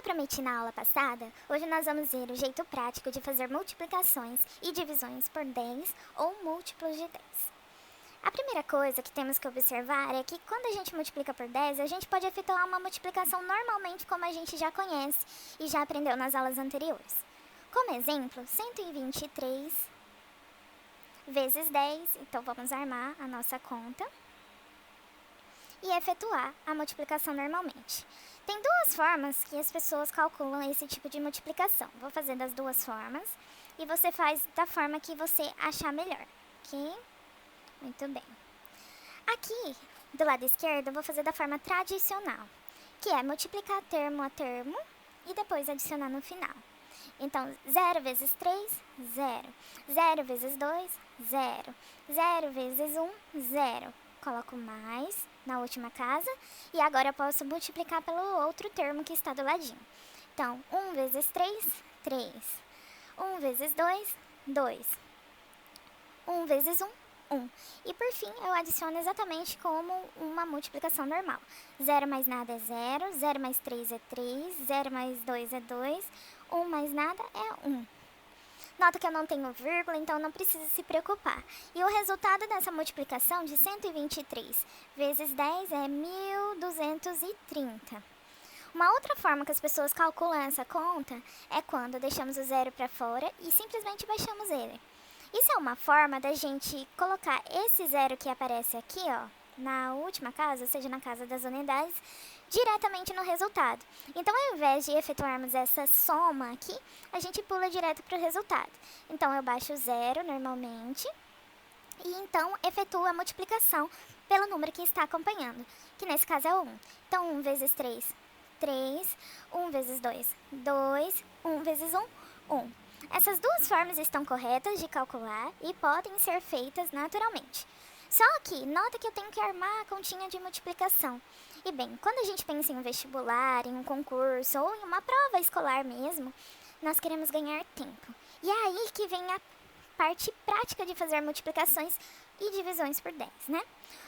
eu prometi na aula passada, hoje nós vamos ver o jeito prático de fazer multiplicações e divisões por 10 ou múltiplos de 10. A primeira coisa que temos que observar é que quando a gente multiplica por 10, a gente pode efetuar uma multiplicação normalmente como a gente já conhece e já aprendeu nas aulas anteriores. Como exemplo, 123 vezes 10, então vamos armar a nossa conta e efetuar a multiplicação normalmente. Tem duas formas que as pessoas calculam esse tipo de multiplicação. Vou fazer das duas formas e você faz da forma que você achar melhor, ok? Muito bem. Aqui, do lado esquerdo, eu vou fazer da forma tradicional, que é multiplicar termo a termo e depois adicionar no final. Então, 0 vezes 3, 0. 0 vezes 2, 0. 0 vezes 1, 0. Coloco mais na última casa e agora eu posso multiplicar pelo outro termo que está do ladinho. Então, 1 vezes 3, 3. 1 vezes 2, 2. 1 vezes 1, 1. E por fim, eu adiciono exatamente como uma multiplicação normal. 0 mais nada é 0, 0 mais 3 é 3, 0 mais 2 é 2, 1 mais nada é 1. Nota que eu não tenho vírgula, então não precisa se preocupar. E o resultado dessa multiplicação de 123 vezes 10 é 1230. Uma outra forma que as pessoas calculam essa conta é quando deixamos o zero para fora e simplesmente baixamos ele. Isso é uma forma da gente colocar esse zero que aparece aqui, ó, na última casa, ou seja, na casa das unidades, diretamente no resultado. Então, ao invés de efetuarmos essa soma aqui, a gente pula direto para o resultado. Então, eu baixo o zero normalmente e então efetuo a multiplicação pelo número que está acompanhando, que nesse caso é o 1. Então, 1 vezes 3, 3. 1 vezes 2, 2. 1 vezes 1, 1. Essas duas formas estão corretas de calcular e podem ser feitas naturalmente. Só que, nota que eu tenho que armar a continha de multiplicação. E bem, quando a gente pensa em um vestibular, em um concurso ou em uma prova escolar mesmo, nós queremos ganhar tempo. E é aí que vem a parte prática de fazer multiplicações e divisões por 10, né?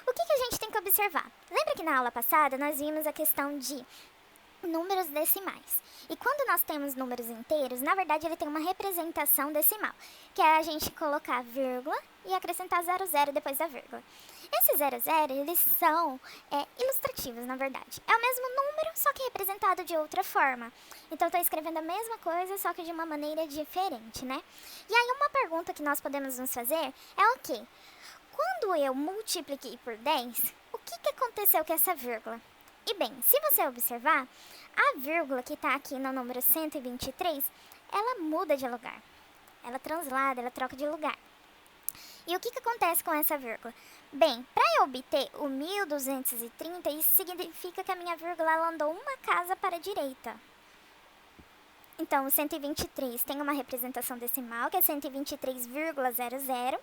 O que a gente tem que observar? Lembra que na aula passada nós vimos a questão de números decimais. E quando nós temos números inteiros, na verdade ele tem uma representação decimal, que é a gente colocar vírgula e acrescentar 00 depois da vírgula. Esses 00, eles são ilustrativos, na verdade. É o mesmo número, só que representado de outra forma. Então, estou escrevendo a mesma coisa, só que de uma maneira diferente, né? E aí, uma pergunta que nós podemos nos fazer é o quê? Quando eu multipliquei por 10, o que aconteceu com essa vírgula? E bem, se você observar, a vírgula que está aqui no número 123, ela muda de lugar. Ela translada, ela troca de lugar. E o que acontece com essa vírgula? Bem, para eu obter o 1230, isso significa que a minha vírgula ela andou uma casa para a direita. Então, o 123 tem uma representação decimal, que é 123,00.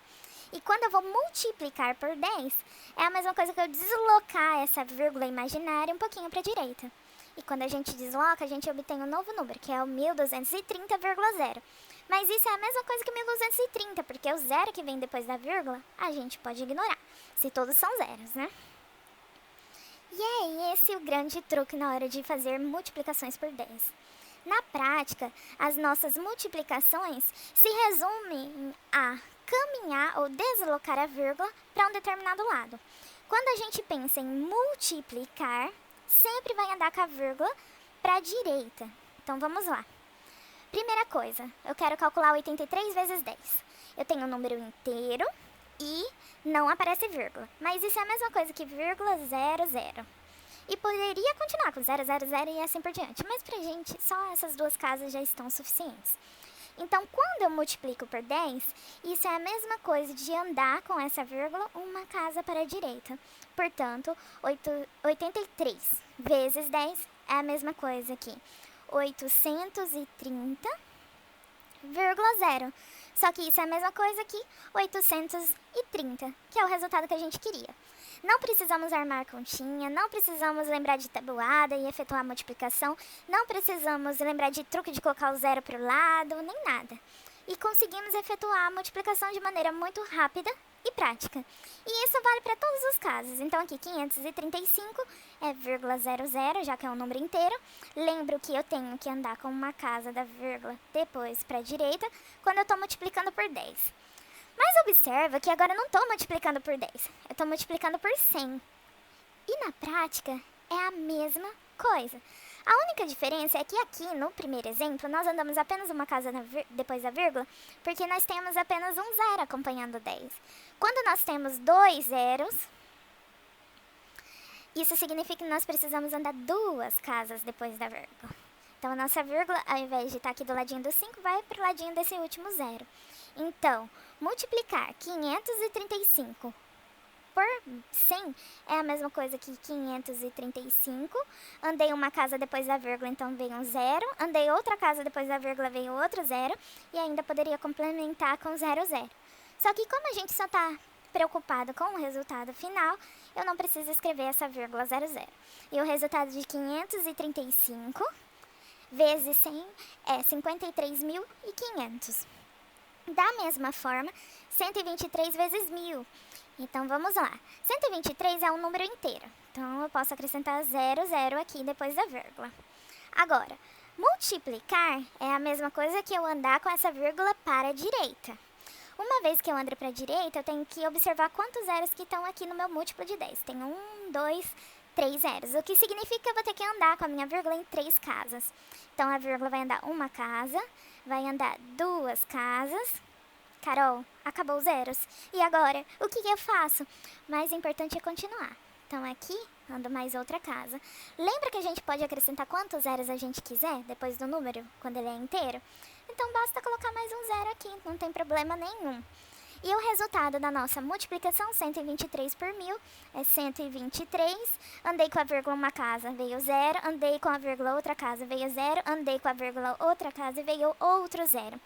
E quando eu vou multiplicar por 10, é a mesma coisa que eu deslocar essa vírgula imaginária um pouquinho para a direita. E quando a gente desloca, a gente obtém um novo número, que é o 1230,0. Mas isso é a mesma coisa que 1230, porque o zero que vem depois da vírgula, a gente pode ignorar, se todos são zeros, né? E é esse o grande truque na hora de fazer multiplicações por 10. Na prática, as nossas multiplicações se resumem a caminhar ou deslocar a vírgula para um determinado lado. Quando a gente pensa em multiplicar, sempre vai andar com a vírgula para a direita. Então vamos lá. Primeira coisa, eu quero calcular 83 vezes 10. Eu tenho um número inteiro e não aparece vírgula. Mas isso é a mesma coisa que vírgula 00. E poderia continuar com 000 e assim por diante. Mas pra gente, só essas duas casas já estão suficientes. Então, quando eu multiplico por 10, isso é a mesma coisa de andar com essa vírgula uma casa para a direita. Portanto, 83 vezes 10 é a mesma coisa que 830,0. Só que isso é a mesma coisa que 830, que é o resultado que a gente queria. Não precisamos armar continha, não precisamos lembrar de tabuada e efetuar a multiplicação, não precisamos lembrar de truque de colocar o zero para o lado, nem nada. E conseguimos efetuar a multiplicação de maneira muito rápida e prática. E isso vale para todos os casos. Então aqui 535 é vírgula 00, já que é um número inteiro. Lembro que eu tenho que andar com uma casa da vírgula depois para a direita quando eu estou multiplicando por 10. Mas observa que agora eu não estou multiplicando por 10, eu estou multiplicando por 100. E na prática é a mesma coisa. A única diferença é que aqui no primeiro exemplo nós andamos apenas uma casa depois da vírgula, porque nós temos apenas um zero acompanhando 10. Quando nós temos dois zeros, isso significa que nós precisamos andar duas casas depois da vírgula. Então a nossa vírgula, ao invés de estar aqui do ladinho do 5, vai para o ladinho desse último zero. Então, multiplicar 535 por 100 é a mesma coisa que 535. Andei uma casa depois da vírgula, então veio um zero. Andei outra casa depois da vírgula, veio outro zero. E ainda poderia complementar com 00. Só que como a gente só está preocupado com o resultado final, eu não preciso escrever essa vírgula 00. E o resultado de 535 vezes 100 é 53.500. Da mesma forma, 123 vezes 1000. Então vamos lá. 123 é um número inteiro. Então eu posso acrescentar 00 aqui depois da vírgula. Agora, multiplicar é a mesma coisa que eu andar com essa vírgula para a direita. Uma vez que eu ando para a direita, eu tenho que observar quantos zeros que estão aqui no meu múltiplo de 10. Tem 1, 2, 3 zeros. O que significa que eu vou ter que andar com a minha vírgula em 3 casas. Então a vírgula vai andar uma casa, vai andar duas casas. Carol, acabou os zeros. E agora, o que eu faço? Mais importante é continuar. Então aqui, ando mais outra casa. Lembra que a gente pode acrescentar quantos zeros a gente quiser depois do número, quando ele é inteiro? Então basta colocar mais um zero aqui, não tem problema nenhum. E o resultado da nossa multiplicação, 123 por 1000, é 123. Andei com a vírgula uma casa, veio zero. Andei com a vírgula outra casa, veio zero. Andei com a vírgula outra casa e veio outro zero.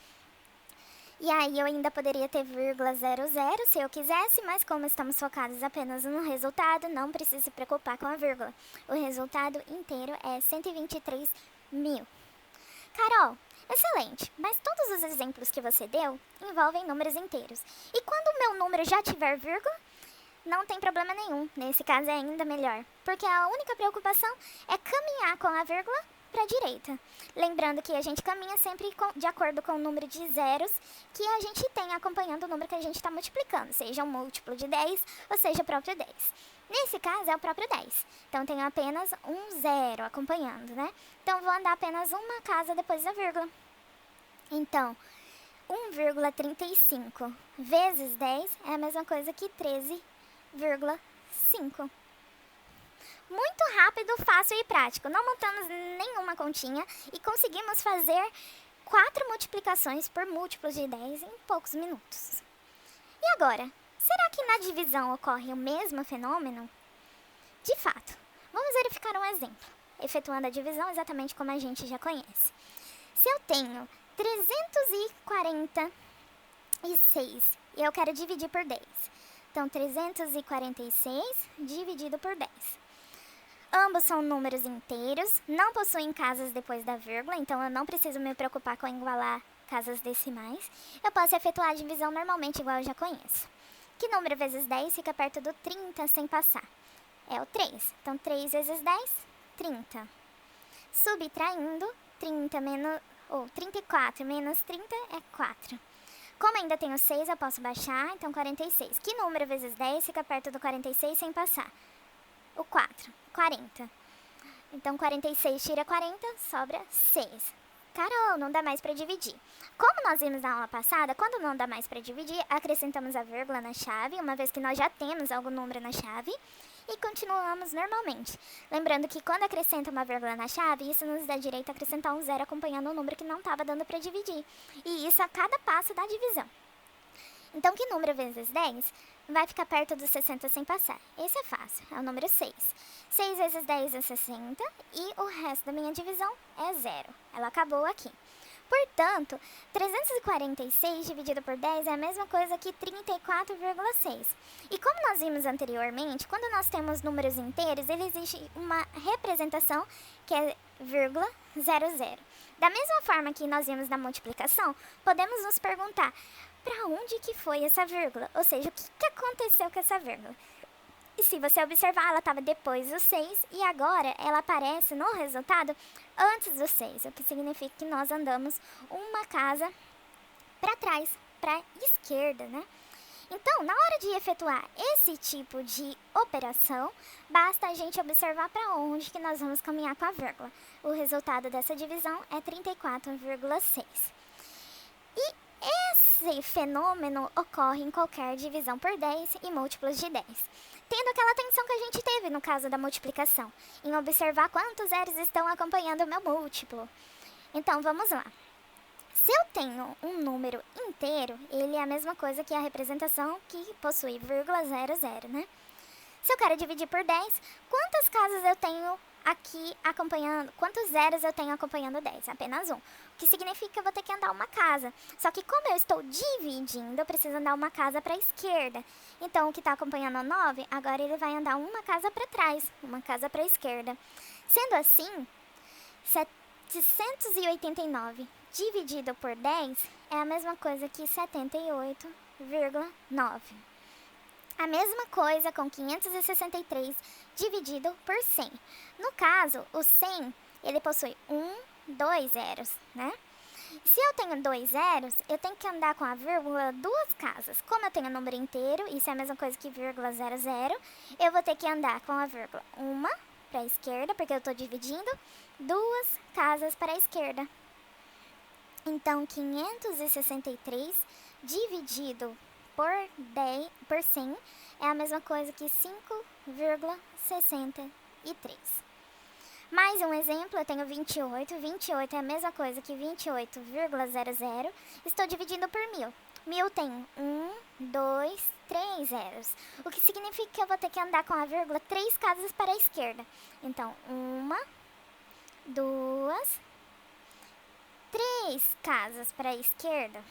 E aí eu ainda poderia ter vírgula 00 se eu quisesse, mas como estamos focados apenas no resultado, não preciso se preocupar com a vírgula. O resultado inteiro é 123.000. Carol, excelente, mas todos os exemplos que você deu envolvem números inteiros. E quando o meu número já tiver vírgula, não tem problema nenhum. Nesse caso é ainda melhor, porque a única preocupação é caminhar com a vírgula para a direita. Lembrando que a gente caminha sempre de acordo com o número de zeros que a gente tem acompanhando o número que a gente está multiplicando, seja um múltiplo de 10 ou seja o próprio 10. Nesse caso é o próprio 10, então tenho apenas um zero acompanhando, né? Então vou andar apenas uma casa depois da vírgula. Então, 1,35 vezes 10 é a mesma coisa que 13,5. Muito rápido, fácil e prático. Não montamos nenhuma continha e conseguimos fazer 4 multiplicações por múltiplos de 10 em poucos minutos. E agora, será que na divisão ocorre o mesmo fenômeno? De fato, vamos verificar um exemplo, efetuando a divisão exatamente como a gente já conhece. Se eu tenho 346 e eu quero dividir por 10, então 346 dividido por 10. Ambos são números inteiros, não possuem casas depois da vírgula, então eu não preciso me preocupar com igualar casas decimais. Eu posso efetuar a divisão normalmente igual eu já conheço. Que número vezes 10 fica perto do 30 sem passar? É o 3. Então 3 vezes 10, 30. Subtraindo, 34 menos 30 é 4. Como ainda tenho 6, eu posso baixar, então 46. Que número vezes 10 fica perto do 46 sem passar? O 4, 40. Então 46 tira 40, sobra 6. Carol, não dá mais para dividir. Como nós vimos na aula passada, quando não dá mais para dividir, acrescentamos a vírgula na chave, uma vez que nós já temos algum número na chave, e continuamos normalmente. Lembrando que quando acrescenta uma vírgula na chave, isso nos dá direito a acrescentar um zero acompanhando o número que não estava dando para dividir. E isso a cada passo da divisão. Então, que número vezes 10 vai ficar perto dos 60 sem passar? Esse é fácil, é o número 6. 6 vezes 10 é 60 e o resto da minha divisão é zero. Ela acabou aqui. Portanto, 346 dividido por 10 é a mesma coisa que 34,6. E como nós vimos anteriormente, quando nós temos números inteiros, ele existe uma representação que é vírgula 00. Da mesma forma que nós vimos na multiplicação, podemos nos perguntar para onde que foi essa vírgula, ou seja, o que aconteceu com essa vírgula. E se você observar, ela estava depois do 6 e agora ela aparece no resultado antes do 6, o que significa que nós andamos uma casa para trás, para a esquerda, né? Então, na hora de efetuar esse tipo de operação, basta a gente observar para onde que nós vamos caminhar com a vírgula. O resultado dessa divisão é 34,6. E esse fenômeno ocorre em qualquer divisão por 10 e múltiplos de 10. Tendo aquela atenção que a gente teve no caso da multiplicação, em observar quantos zeros estão acompanhando o meu múltiplo. Então, vamos lá. Se eu tenho um número inteiro, ele é a mesma coisa que a representação que possui vírgula 00, né? Se eu quero dividir por 10, quantas casas eu tenho aqui acompanhando, quantos zeros eu tenho acompanhando 10? Apenas um. O que significa que eu vou ter que andar uma casa. Só que como eu estou dividindo, eu preciso andar uma casa para a esquerda. Então, o que está acompanhando o 9, agora ele vai andar uma casa para trás, uma casa para a esquerda. Sendo assim, 789 dividido por 10 é a mesma coisa que 78,9. A mesma coisa com 563 dividido por 100. No caso, o 100, ele possui 2 zeros, né? Se eu tenho 2 zeros, eu tenho que andar com a vírgula duas casas. Como eu tenho número inteiro, isso é a mesma coisa que vírgula 00, eu vou ter que andar com a vírgula uma para a esquerda, porque eu estou dividindo, duas casas para a esquerda. Então, 563 dividido por 100 é a mesma coisa que 5,63. Mais um exemplo, eu tenho 28. 28 é a mesma coisa que 28,00. Estou dividindo por 1000. 1000 tem 2, 3 zeros. O que significa que eu vou ter que andar com a vírgula 3 casas para a esquerda. Então, 1, 2, 3 casas para a esquerda.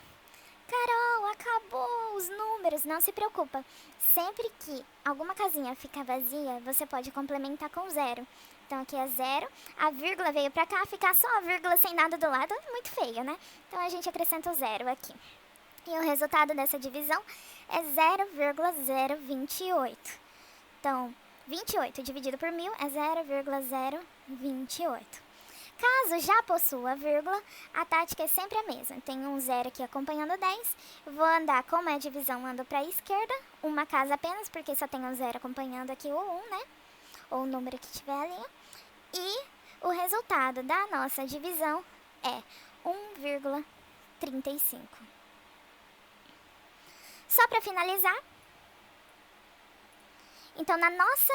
Carol, acabou os números, não se preocupa. Sempre que alguma casinha ficar vazia, você pode complementar com 0. Então aqui é 0, a vírgula veio para cá, ficar só a vírgula sem nada do lado é muito feio, né? Então a gente acrescenta o 0 aqui. E o resultado dessa divisão é 0,028. Então, 28 dividido por 1000 é 0,028. Caso já possua vírgula, a tática é sempre a mesma. Tem um 0 aqui acompanhando 10. Vou andar, como é a divisão, ando para a esquerda. Uma casa apenas, porque só tem um 0 acompanhando aqui o 1, né? Ou o número que tiver ali. E o resultado da nossa divisão é 1,35. Só para finalizar. Então, na nossa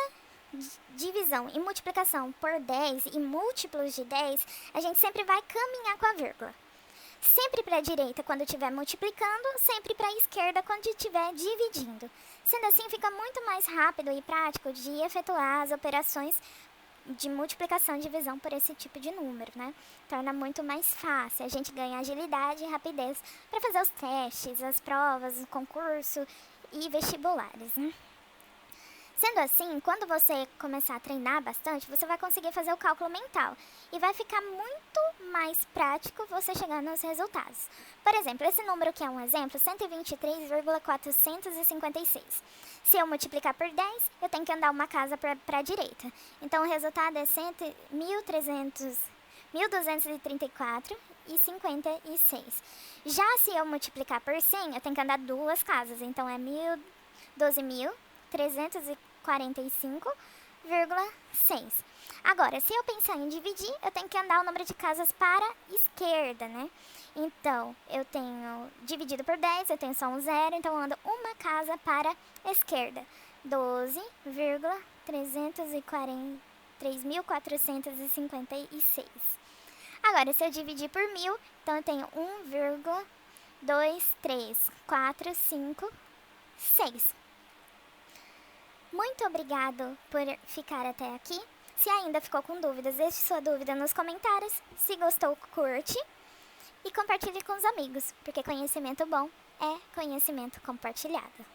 divisão e multiplicação por 10 e múltiplos de 10, a gente sempre vai caminhar com a vírgula. Sempre para a direita quando estiver multiplicando, sempre para a esquerda quando estiver dividindo. Sendo assim, fica muito mais rápido e prático de efetuar as operações de multiplicação e divisão por esse tipo de número, né? Torna muito mais fácil, a gente ganha agilidade e rapidez para fazer os testes, as provas, o concurso e vestibulares, né? Sendo assim, quando você começar a treinar bastante, você vai conseguir fazer o cálculo mental e vai ficar muito mais prático você chegar nos resultados. Por exemplo, esse número que é um exemplo, 123,456. Se eu multiplicar por 10, eu tenho que andar uma casa para a direita. Então, o resultado é 1.234,56. Já se eu multiplicar por 100, eu tenho que andar duas casas. Então, é 12.345,6. Agora, se eu pensar em dividir, eu tenho que andar o número de casas para a esquerda, né? Então, eu tenho dividido por 10, eu tenho só um 0, então eu ando uma casa para a esquerda. 12.343.456. Agora, se eu dividir por 1000, então eu tenho 1,23456. Muito obrigado por ficar até aqui. Se ainda ficou com dúvidas, deixe sua dúvida nos comentários. Se gostou, curte e compartilhe com os amigos, porque conhecimento bom é conhecimento compartilhado.